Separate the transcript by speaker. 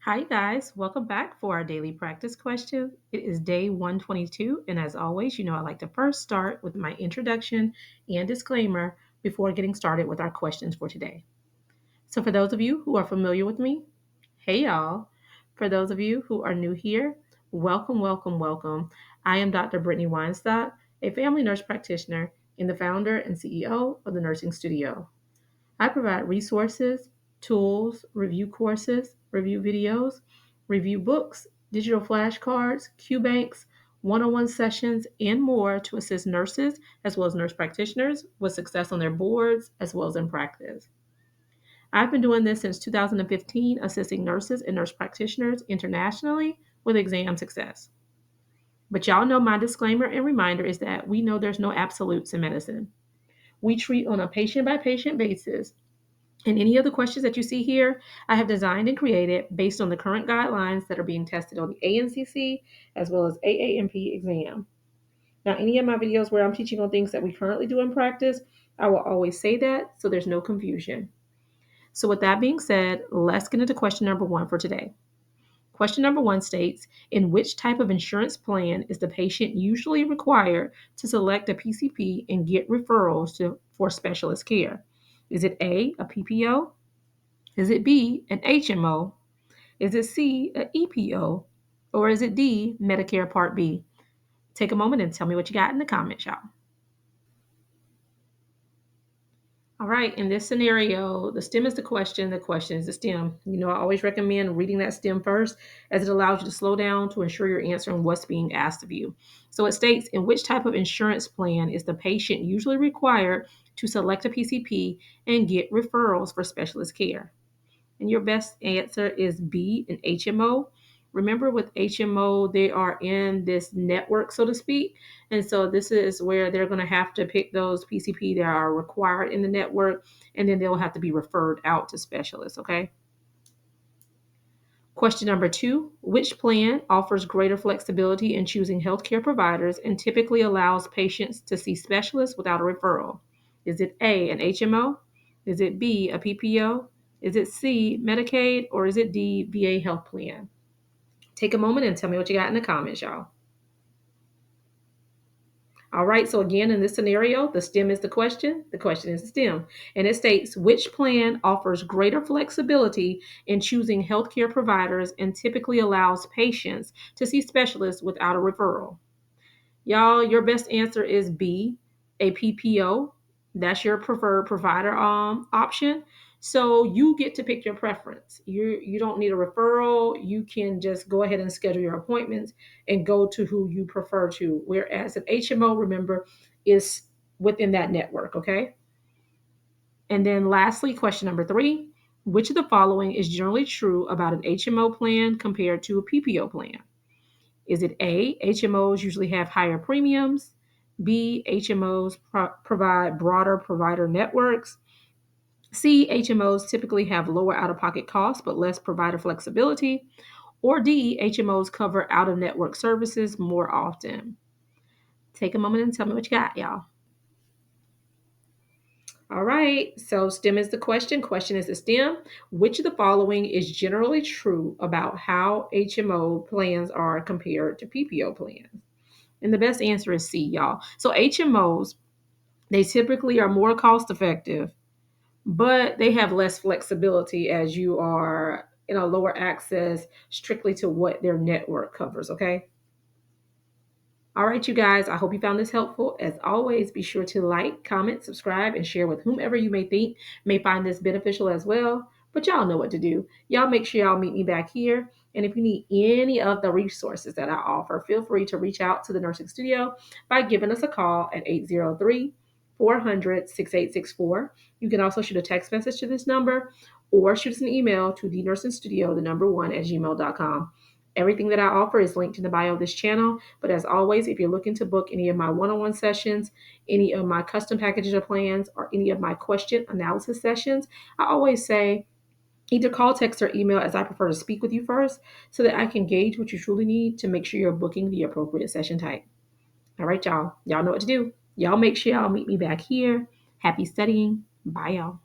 Speaker 1: Hi, guys. Welcome back for our daily practice question. It is day 122, and as always, I like to first start with my introduction and disclaimer before getting started with our questions for today. So, for those of you who are familiar with me, hey, y'all. For those of you who are new here, welcome, welcome, welcome. I am Dr. Brittany Weinstock, a family nurse practitioner and the founder and CEO of the Nursing Studio. I provide resources, tools, review courses, review videos, review books, digital flashcards, Q banks, one on one sessions, and more to assist nurses as well as nurse practitioners with success on their boards as well as in practice. I've been doing this since 2015, assisting nurses and nurse practitioners internationally with exam success. But y'all know my disclaimer and reminder is that we know there's no absolutes in medicine. We treat on a patient by patient basis, and any of the questions that you see here, I have designed and created based on the current guidelines that are being tested on the ANCC as well as AAMP exam. Now, any of my videos where I'm teaching on things that we currently do in practice, I will always say that so there's no confusion. So, with that being said, let's get into question number one for today. Question number one states, in which type of insurance plan is the patient usually required to select a PCP and get referrals for specialist care? Is it a PPO? Is it B, an HMO? Is it C, an EPO? Or is it D, Medicare Part B? Take a moment and tell me what you got in the comments, y'all. All right, in this scenario, the stem is the question is the stem. I always recommend reading that stem first as it allows you to slow down to ensure you're answering what's being asked of you. So it states, in which type of insurance plan is the patient usually required to select a PCP and get referrals for specialist care? And your best answer is B, an HMO. Remember, with HMO, they are in this network, so to speak. And so this is where they're going to have to pick those PCP that are required in the network, and then they'll have to be referred out to specialists, okay? Question number two, which plan offers greater flexibility in choosing healthcare providers and typically allows patients to see specialists without a referral? Is it A, an HMO? Is it B, a PPO? Is it C, Medicaid? Or is it D, VA health plan? Take a moment and tell me what you got in the comments, y'all. All right, so again, in this scenario, the stem is the question is the stem. And it states, which plan offers greater flexibility in choosing healthcare providers and typically allows patients to see specialists without a referral? Y'all, your best answer is B, a PPO. That's your preferred provider option. So you get to pick your preference. You don't need a referral. You can just go ahead and schedule your appointments and go to who you prefer to. Whereas an HMO, remember, is within that network, okay? And then lastly, question number three, which of the following is generally true about an HMO plan compared to a PPO plan? Is it A, HMOs usually have higher premiums? B, HMOs provide broader provider networks? C, HMOs typically have lower out of pocket costs but less provider flexibility? Or D, HMOs cover out of network services more often? Take a moment and tell me what you got, y'all. All right, so STEM is the question. Question is the STEM. Which of the following is generally true about how HMO plans are compared to PPO plans? And the best answer is C, y'all. So HMOs, they typically are more cost effective, but they have less flexibility as you are in a lower access strictly to what their network covers, okay? All right, you guys, I hope you found this helpful. As always, be sure to like, comment, subscribe, and share with whomever you may think may find this beneficial as well. But y'all know what to do. Y'all make sure y'all meet me back here. And if you need any of the resources that I offer, feel free to reach out to the Nursing Studio by giving us a call at 803 400 6864. You can also shoot a text message to this number or shoot us an email to the nursing studio, the number one at gmail.com. Everything that I offer is linked in the bio of this channel. But as always, if you're looking to book any of my one-on-one sessions, any of my custom packages or plans, or any of my question analysis sessions, I always say either call, text, or email, as I prefer to speak with you first so that I can gauge what you truly need to make sure you're booking the appropriate session type. All right, y'all. Y'all know what to do. Y'all make sure y'all meet me back here. Happy studying. Bye, y'all.